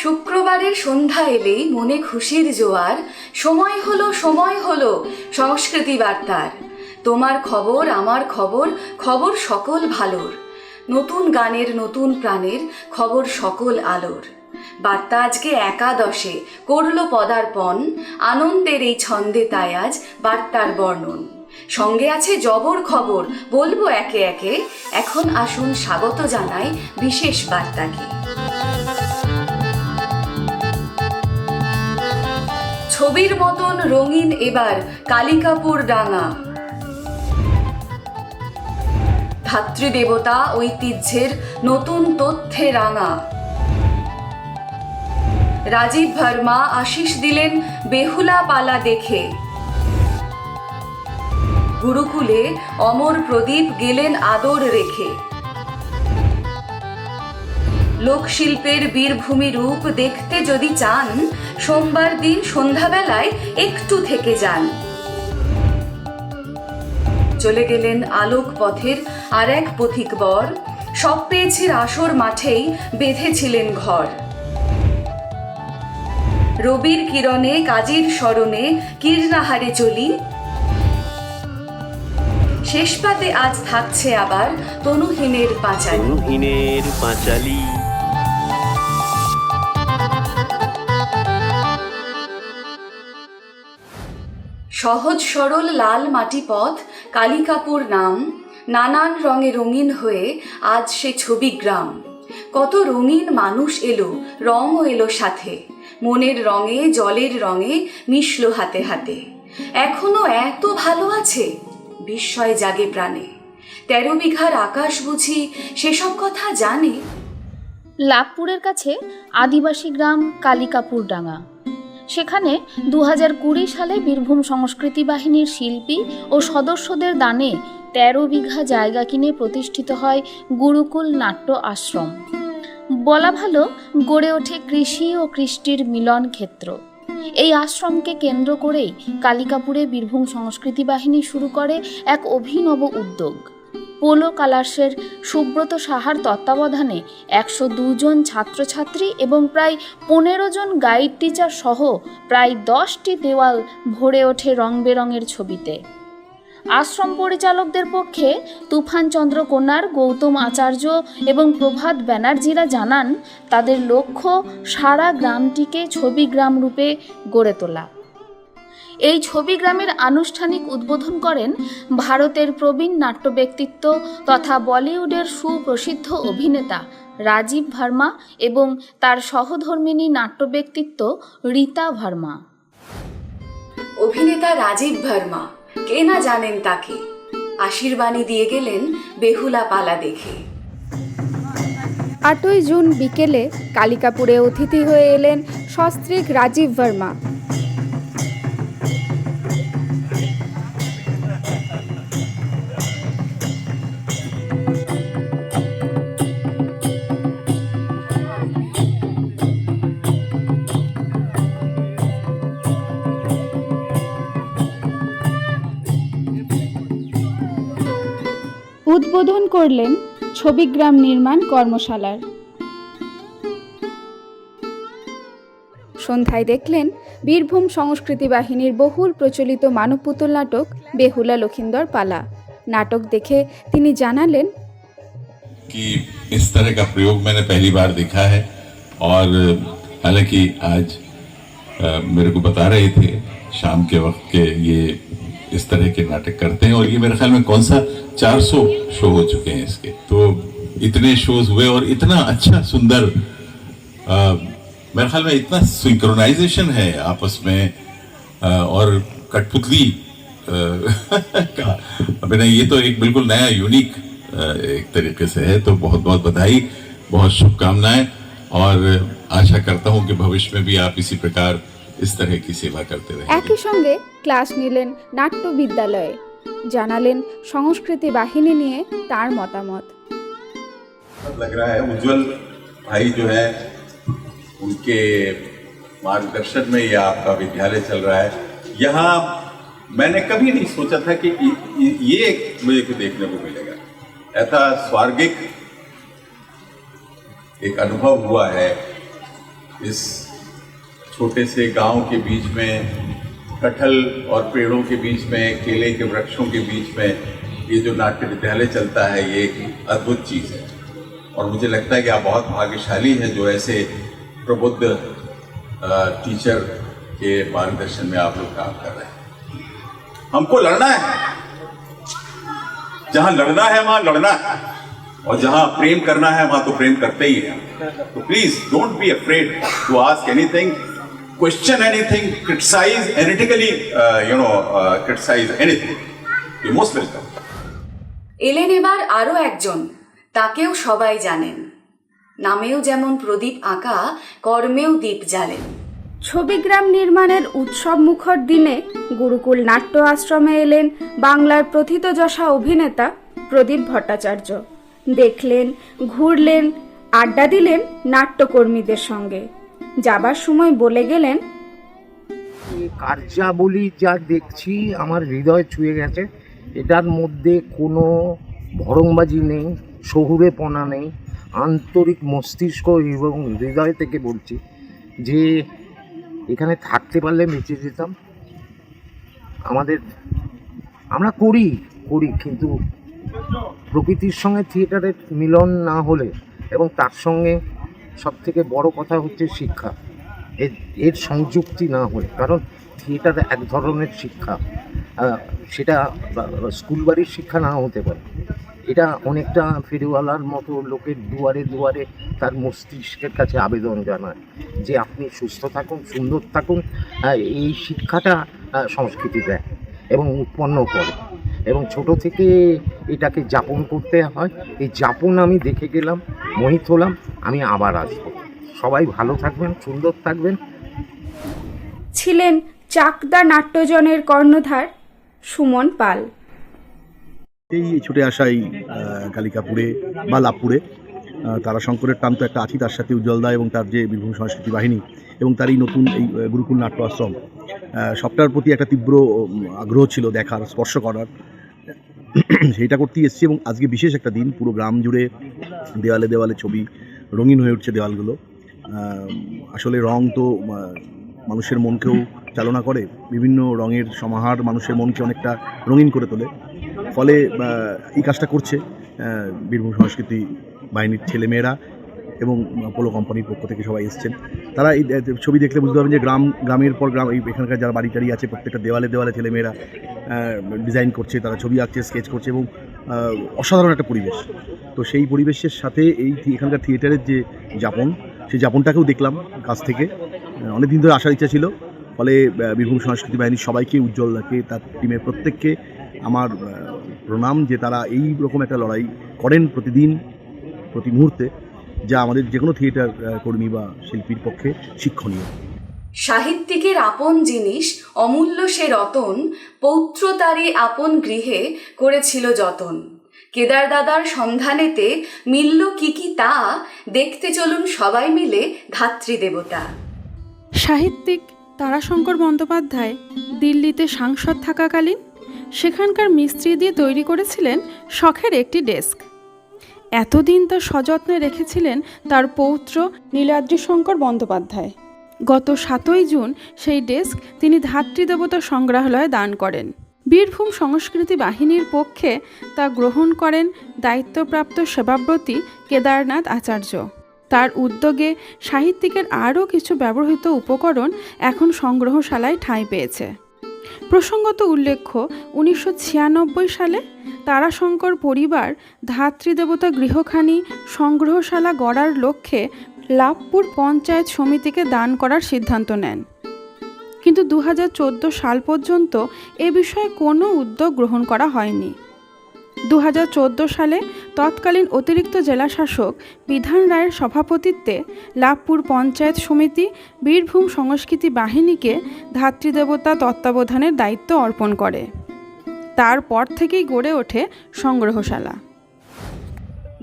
শুক্রবারের সন্ধ্যা এলেই মনে খুশির জোয়ার। সময় হলো সংস্কৃতি বার্তার। তোমার খবর আমার খবর, খবর সকল ভালোর। নতুন গানের নতুন প্রাণের খবর সকল আলোর। বার্তা আজকে একাদশে করল পদার্পণ। আনন্দের এই ছন্দে তাই আজ বার্তার বর্ণন। সঙ্গে আছে জবর খবর, বলবো একে একে। এখন আসুন স্বাগত জানাই বিশেষ বার্তাকে। ছবির মতন রঙিন এবার কালিকাপুর ডাঙা। ধাত্রীদেবতা ঐতিহ্যের নতুন তথ্যে রাঙা। রাজীব ভার্মা আশিস দিলেন বেহুলা পালা দেখে। গুরুকুলে অমর প্রদীপ গেলেন আদর রেখে। লোকশিল্পের বীরভূমি রূপ দেখতে যদি চান, সোমবার দিন সন্ধ্যাবেলায় একটু থেকে যান। চলে গেলেন আলোক পথের আর এক পথিক বর। সব পেয়েছির আসর মাঠেই বেঁধেছিলেন ঘর। রবির কিরণে কাজীর স্মরণে কীর্ণাহারে চলি। শেষ পাতে আজ থাকছে আবার তনুহীনের পাঁচালী। সহজ সরল লাল মাটি পথ, কালিকাপুর নাম। নানান রঙে রঙিন হয়ে আজ সে ছবি গ্রাম। কত রঙিন মানুষ এলো, রঙও এলো সাথে। মনের রঙে জলের রঙে মিশলো হাতে হাতে। এখনো এত ভালো আছে, বিস্ময় জাগে প্রাণে। 13 বিঘার আকাশ বুঝি সেসব কথা জানে। লাভপুরের কাছে আদিবাসী গ্রাম কালিকাপুর ডাঙা। সেখানে 2020 সালে বীরভূম সংস্কৃতি বাহিনীর শিল্পী ও সদস্যদের দানে 13 বিঘা জায়গা কিনে প্রতিষ্ঠিত হয় গুরুকুল নাট্য আশ্রম। বলা ভালো, গড়ে ওঠে কৃষি ও কৃষ্টির মিলন ক্ষেত্র। এই আশ্রমকে কেন্দ্র করেই কালিকাপুরে বীরভূম সংস্কৃতি বাহিনী শুরু করে এক অভিনব উদ্যোগ। পোলো কালার্সের সুব্রত সাহার তত্ত্বাবধানে 102 জন ছাত্রছাত্রী এবং প্রায় 15 জন গাইড টিচার সহ প্রায় 10টি দেওয়াল ভরে ওঠে রং বেরঙের ছবিতে। আশ্রম পরিচালকদের পক্ষে তুফান চন্দ্র কোনার, গৌতম আচার্য এবং প্রভাত ব্যানার্জিরা জানান, তাদের লক্ষ্য সারা গ্রামটিকে ছবি গ্রাম রূপে গড়ে তোলা। এই ছবি গ্রামের আনুষ্ঠানিক উদ্বোধন করেন ভারতের প্রবীণ নাট্য ব্যক্তিত্ব তথা বলিউডের সুপ্রসিদ্ধ অভিনেতা রাজীব ভার্মা এবং তার সহধর্মিণী নাট্য ব্যক্তিত্ব রীতা ভার্মা। অভিনেতা রাজীব ভার্মা, কে না জানেন তাকে। আশীর্বাণী দিয়ে গেলেন বেহুলা পালা দেখে। 8ই জুন বিকেলে কালিকাপুরে অতিথি হয়ে এলেন সস্ত্রীক রাজীব ভার্মা। উদ্বোধন করলেন ছবিগ্রাম নির্মাণ কর্মশালার। সন্ধ্যায় দেখলেন বীরভূম সংস্কৃতি বাহিনীর বহুল প্রচলিত মানব পুতুল নাটক বেহুলা লখিন্দর পালা। নাটক দেখে তিনি জানালেন, कि इस तरह का प्रयोग मैंने पहली बार देखा है। और हालांकि आज मेरे को बता रहे थे शाम के वक्त के ये इस तरह के नाटक करते हैं, और ये मेरे ख्याल में कौन सा 400 शो हो चुके हैं इसके। तो इतने शोज हुए और इतना अच्छा सुंदर, मेरे ख्याल में इतना सिंक्रोनाइजेशन है आपस में, और कठपुतली का अभिनय, ये तो एक बिल्कुल नया यूनिक एक तरीके से है। तो बहुत बहुत बधाई, बहुत शुभकामनाएं, और आशा करता हूं कि भविष्य में भी आप इसी प्रकार इस तरह की सेवा करते रहेंगे। একই সঙ্গে ক্লাস নিলেন নাট্য বিদ্যালয়ে, জানালেন সংস্কৃতি বাহিনী নিয়ে তার মতামত। लग रहा है उज्जवल भाई जो है उनके मार्गदर्शन में ये आपका विद्यालय चल रहा है। यहाँ मैंने कभी नहीं सोचा था कि ये मुझे को देखने को मिलेगा। ऐसा स्वर्गिक एक अनुभव हुआ है इस छोटे से गांव के बीच में, कटहल और पेड़ों के बीच में, केले के वृक्षों के बीच में ये जो नाट्य विद्यालय चलता है, ये एक अद्भुत चीज़ है। और मुझे लगता है कि आप बहुत भाग्यशाली हैं जो ऐसे प्रबुद्ध टीचर के मार्गदर्शन में आप लोग काम कर रहे हैं। हमको लड़ना है, जहां लड़ना है वहां लड़ना है, और जहां प्रेम करना है वहां तो प्रेम करते ही हैं। तो please don't be afraid to ask anything, question anything, criticise analytically, criticise anything, you most welcome. এলেন এবার আরও একজন, তাকেও সবাই জানেন। নামেও যেমন প্রদীপ আঁকা, কর্মেও দীপ জ্বালেন। ছবিগ্রাম নির্মাণের উৎসব মুখর দিনে গুরুকুল নাট্য আশ্রমে এলেন বাংলার প্রথিতযশা অভিনেতা প্রদীপ ভট্টাচার্য। দেখলেন, ঘুরলেন, আড্ডা দিলেন নাট্যকর্মীদের সঙ্গে। যাবার সময় বলে গেলেন, কার্যাবলী যা দেখছি আমার হৃদয় ছুঁয়ে গেছে। এটার মধ্যে কোনো ভড়ংবাজি নেই, শহুরেপনা নেই, আন্তরিক মস্তিষ্ক এবং হৃদয় থেকে বলছি যে এখানে থাকতে পারলে বেঁচে যেতাম। আমরা করি কিন্তু প্রকৃতির সঙ্গে থিয়েটারের মিলন না হলে, এবং তার সঙ্গে সবথেকে বড় কথা হচ্ছে শিক্ষা, এর সংযুক্তি না হলে, কারণ থিয়েটার এক ধরনের শিক্ষা, সেটা স্কুল বাড়ির শিক্ষা না হতে পারে। এটা অনেকটা ফেরিওয়ালার মতো লোকের দুয়ারে দুয়ারে তার মস্তিষ্কের কাছে আবেদন জানায় যে আপনি সুস্থ থাকুন, সুন্দর থাকুন। এই শিক্ষাটা সংস্কৃতি দেয় এবং উৎপন্ন করে, এবং ছোট থেকে এটাকে যাপন করতে হয়। এই যাপন আমি দেখে গেলাম, মোহিত হলাম, আমি আবার আসবো। সবাই ভালো থাকবেন, সুন্দর থাকবেন। ছিলেন চাকদা নাট্যজনের কর্ণধার সুমন পাল। এই ছুটে আসা এই কালিকাপুরে বা লাভপুরে তারাশঙ্করের টান তো একটা আছি, তার সাথে উজ্জ্বলদা এবং তার যে বীরভূম সংস্কৃতি বাহিনী এবং তার এই নতুন এই গুরুকুল নাট্য আশ্রম, সবটার প্রতি একটা তীব্র আগ্রহ ছিল দেখার, স্পর্শ করার, সেইটা করতেই এসেছি। এবং আজকে বিশেষ একটা দিন, পুরো গ্রাম জুড়ে দেওয়ালে দেওয়ালে ছবি, রঙিন হয়ে উঠছে দেওয়ালগুলো। আসলে রং তো মানুষের মনকেও চালনা করে, বিভিন্ন রঙের সমাহার মানুষের মনকে অনেকটা রঙিন করে তোলে। ফলে এই কাজটা করছে বীরভূম সংস্কৃতি বাহিনীর ছেলেমেয়েরা এবং পোলো কোম্পানির পক্ষ থেকে সবাই এসছেন। তারা এই ছবি দেখলে বুঝতে পারবেন যে গ্রামের পর গ্রাম, এই এখানকার যারা বাড়ি টাড়ি আছে প্রত্যেকটা দেওয়ালে দেওয়ালে ছেলেমেয়েরা ডিজাইন করছে, তারা ছবি আঁকছে, স্কেচ করছে, এবং অসাধারণ একটা পরিবেশ। তো সেই পরিবেশের সাথে এই এখানকার থিয়েটারের যে যাপন, সেই যাপনটাকেও দেখলাম কাছ থেকে। অনেক দিন ধরে আসার ইচ্ছা ছিল। ফলে বীরভূম সংস্কৃতি বাহিনীর সবাইকে, উজ্জ্বলদাকে, তার টিমের প্রত্যেককে আমার প্রণাম যে তারা এই রকম একটা লড়াই করেন প্রতিদিন, প্রতি মুহূর্তে, যা আমাদের যে কোনো থিয়েটার কর্মী বা শিল্পীর পক্ষে শিক্ষণীয়। সাহিত্যিকের আপন জিনিস অমূল্য সে রতন, পৌত্র তারে আপন গৃহে করেছিল যতন। কেদার দাদার সন্ধানেতে মিলল কি তা, দেখতে চলুন সবাই মিলে ধাত্রীদেবতা। সাহিত্যিক তারাশঙ্কর বন্দ্যোপাধ্যায় দিল্লিতে সাংসদ থাকাকালীন সেখানকার মিস্ত্রি দিয়ে তৈরি করেছিলেন শখের একটি ডেস্ক। এতদিন তা সযত্নে রেখেছিলেন তার পৌত্র নীলাদ্রিশঙ্কর বন্দ্যোপাধ্যায়। গত 7ই জুন সেই ডেস্ক তিনি ধাত্রীদেবতা সংগ্রহালয়ে দান করেন। বীরভূম সংস্কৃতি বাহিনীর পক্ষে তা গ্রহণ করেন দায়িত্বপ্রাপ্ত সেবাব্রতী কেদারনাথ আচার্য। তার উদ্যোগে সাহিত্যিকের আরও কিছু ব্যবহৃত উপকরণ এখন সংগ্রহশালায় ঠাঁই পেয়েছে। প্রসঙ্গত উল্লেখ্য, 1996 সালে তারাশঙ্কর পরিবার ধাত্রীদেবতা গৃহখানি সংগ্রহশালা গড়ার লক্ষ্যে লাভপুর পঞ্চায়েত সমিতিকে দান করার সিদ্ধান্ত নেন। কিন্তু 2014 সাল পর্যন্ত এ বিষয়ে কোনো উদ্যোগ গ্রহণ করা হয়নি। 2014 সালে তৎকালীন অতিরিক্ত জেলাশাসক বিধান রায়ের সভাপতিত্বে লাভপুর পঞ্চায়েত সমিতি বীরভূম সংস্কৃতি বাহিনীকে ধাত্রীদেবতা তত্ত্বাবধানের দায়িত্ব অর্পণ করে। তারপর থেকেই গড়ে ওঠে সংগ্রহশালা।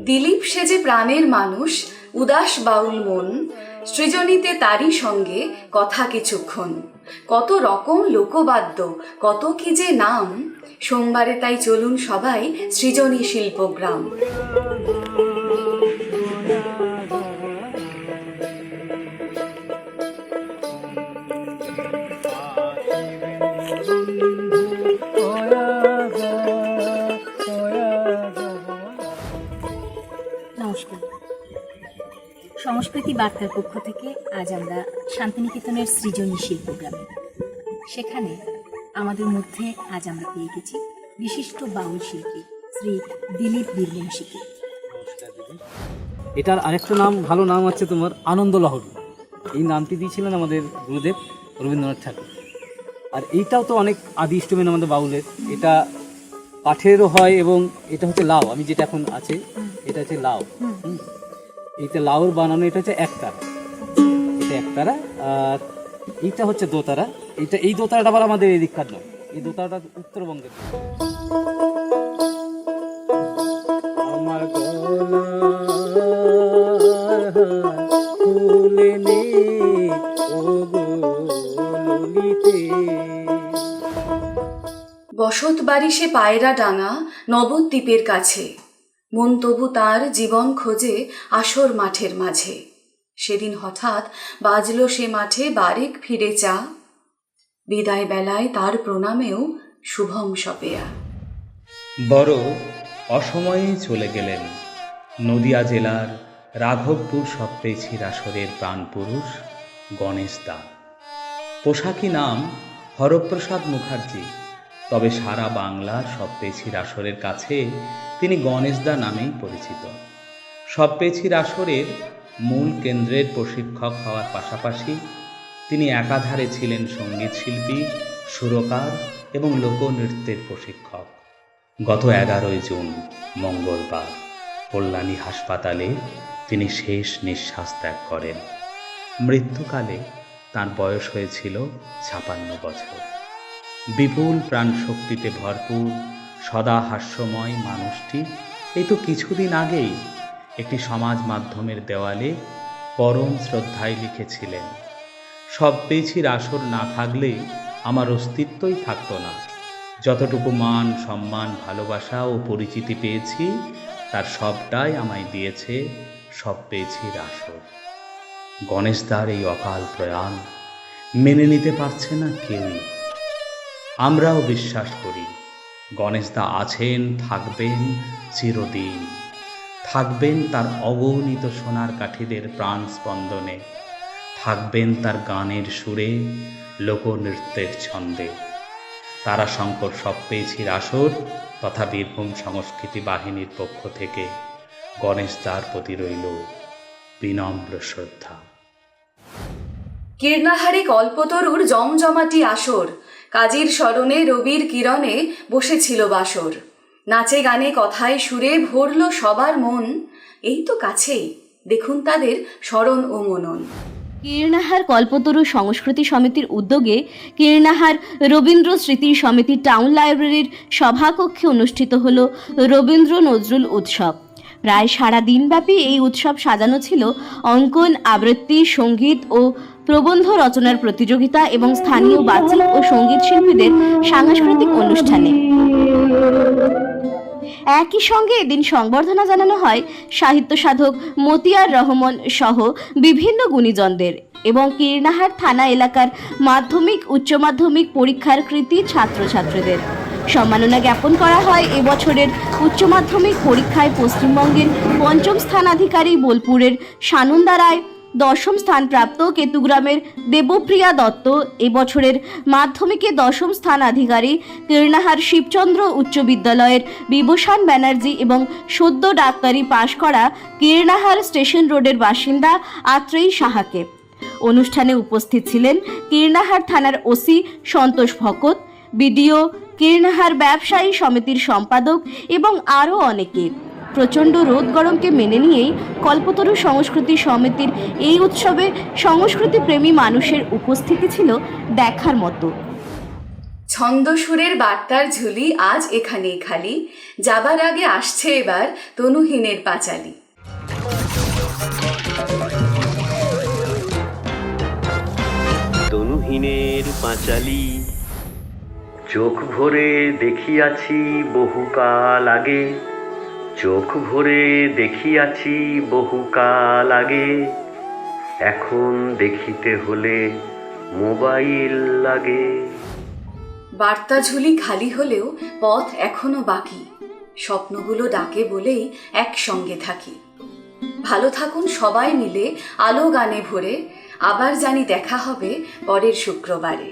দিলীপ সেজে প্রাণের মানুষ, উদাস বাউল মন, সৃজনীতে তারই সঙ্গে কথা কিছুক্ষণ। কত রকম লোকবাদ্য, কত কি যে নাম, সোমবারে তাই চলুন সবাই সৃজনী শিল্পগ্রাম। নমস্কার। সংস্কৃতি বার্তার পক্ষ থেকে আজ আমরা শান্তিনিকেতনের সৃজনী শিল্পগ্রামে, সেখানে আমাদের মধ্যে আজ আমরা পেয়ে গেছি বিশিষ্ট বাউল শিল্পী শ্রী দিলীপ বীরবংশীকে। এটার আরেকটা নাম, ভালো নাম আছে তোমার, আনন্দ লহরী। এই নামটি দিয়েছিলেন আমাদের গুরুদেব রবীন্দ্রনাথ ঠাকুর। আর এইটাও তো অনেক আদি ইষ্টমেন আমাদের বাউলের। এটা কাঠেরও হয় এবং এটা হচ্ছে লাউ, আমি যেটা এখন আছে এটা হচ্ছে লাউ। এইটা লাউর বানানো, এটা হচ্ছে একতারা, এটা একতারা। আর এইটা হচ্ছে দোতারা। এই দোতারাটা আবার আমাদের এই দিককার নয়, এই দোতারাটা উত্তরবঙ্গের। আমার বসত বাড়ি সে পায়রা ডাঙা নবদ্বীপের কাছে, মন তবু তার জীবন খোঁজে আসর মাঠের মাঝে। সেদিন হঠাৎ বাজলো সে মাঠে বারেক ফিরে চা, বিদায় বেলায় তার প্রণামেও শুভম সপেয়া। বড় অসময়ে চলে গেলেন নদিয়া জেলার রাঘবপুর সপ্তেছির আসরের প্রাণপুরুষ গণেশ দা। পোশাকি নাম হরপ্রসাদ মুখার্জি, তবে সারা বাংলার সপ্তেছির আসরের কাছে তিনি গণেশ দা নামেই পরিচিত। সপ্তেছির আসরের মূল কেন্দ্রের প্রশিক্ষক হওয়ার পাশাপাশি তিনি একাধারে ছিলেন সঙ্গীত শিল্পী, সুরকার এবং লোকনৃত্যের প্রশিক্ষক। গত 11 জুন মঙ্গলবার কল্যাণী হাসপাতালে তিনি শেষ নিঃশ্বাস ত্যাগ করেন। মৃত্যুকালে তার বয়স হয়েছিল 56 বছর। বিপুল প্রাণশক্তিতে ভরপুর, সদা হাস্যময় মানুষটি এই তো কিছুদিন আগেই একটি সমাজ মাধ্যমের দেওয়ালে পরম শ্রদ্ধায় লিখেছিলেন, সপ্তেছির আসর না থাকলে আমার অস্তিত্বই থাকতো না। যতটুকু মান, সম্মান, ভালোবাসা ও পরিচিতি পেয়েছি তার সবটাই আমায় দিয়েছে সপ্তেছির আসর। গণেশদার এই অকাল প্রয়াণ মেনে নিতে পারছে না কেউই। আমরাও বিশ্বাস করি গণেশদা আছেন, থাকবেন চিরদিন, থাকবেন তার অগণিত সোনার কাঠিদের প্রাণ স্পন্দনে, থাকবেন তার গানের সুরে, লোকনৃত্যের ছন্দে। তারাশঙ্কর সপ্তেছির আসর তথা বীরভূম সংস্কৃতি বাহিনীর পক্ষ থেকে গণেশদার প্রতি রইল বিনম্র শ্রদ্ধা। কীর্ণাহারে কল্পতরুর জমজমাটি আসর, কাজীর স্মরণে রবির কিরণে বসেছিল বাসর। নাচে গানে কথায় সুরে ভরল সবার মন, এই তো কাছেই দেখুন তাদের স্মরণ ও মনন। কীর্ণাহার কল্পতরু সংস্কৃতি সমিতির উদ্যোগে কীর্ণাহার রবীন্দ্র স্মৃতি সমিতি টাউন লাইব্রেরির সভাকক্ষে অনুষ্ঠিত হল রবীন্দ্র নজরুল উৎসব। প্রায় সারা দিনব্যাপী এই উৎসব সাজানো ছিল অঙ্কন, আবৃত্তি, সঙ্গীত ও প্রবন্ধ রচনার প্রতিযোগিতা এবং স্থানীয় বাচিক ও সঙ্গীত শিল্পীদের সাংস্কৃতিক অনুষ্ঠানে। একই সঙ্গে এদিন সংবর্ধনা জানানো হয় সাহিত্য সাধক মতিয়ার রহমান সহ বিভিন্ন গুণীজনদের এবং কীর্ণাহার থানা এলাকার মাধ্যমিক, উচ্চ মাধ্যমিক পরীক্ষার কৃতী ছাত্রছাত্রীদের। সম্মাননা জ্ঞাপন করা হয় এবছরের উচ্চ মাধ্যমিক পরীক্ষায় পশ্চিমবঙ্গের 5ম স্থানাধিকারী বোলপুরের সানন্দা রায়, 10ম স্থানপ্রাপ্ত কেতুগ্রামের দেবপ্রিয়া দত্ত, এবছরের মাধ্যমিকে 10ম স্থানাধিকারী কীর্ণাহার শিবচন্দ্র উচ্চ বিদ্যালয়ের বিভূষণ ব্যানার্জি এবং সদ্য ডাক্তারি পাশ করা কীর্ণাহার স্টেশন রোডের বাসিন্দা আত্রেয়ী সাহাকে। অনুষ্ঠানে উপস্থিত ছিলেন কীর্ণাহার থানার ওসি সন্তোষ ভকত, বিডিও, কীর্ণাহার ব্যবসায়ী সমিতির সম্পাদক এবং আরও অনেকে। প্রচণ্ড রোদ গরমকে মেনে নিয়েই কল্পতরু সংস্কৃতি সমিতির এই উৎসবে সংস্কৃতিপ্রেমী মানুষের উপস্থিতি ছিল দেখার মতো। ছন্দসুরের বার্তার ঝুলি আজ এখানেই খালি, যাবার আগে আসছে এবার তনুহীনের পাঁচালী। তনুহীনের পাঁচালী, চোখ ভরে দেখিয়াছি বহুকাল আগে, চোখ ভরে দেখিয়াছি বহুকাল আগে, এখন দেখিতে হলে মোবাইল লাগে। বার্তা ঝুলি খালি হলেও পথ এখনো বাকি, স্বপ্নগুলো ডাকে বলেই একসঙ্গে থাকি। ভালো থাকুন সবাই মিলে আলো গানে ভরে, আবার জানি দেখা হবে পরের শুক্রবারে।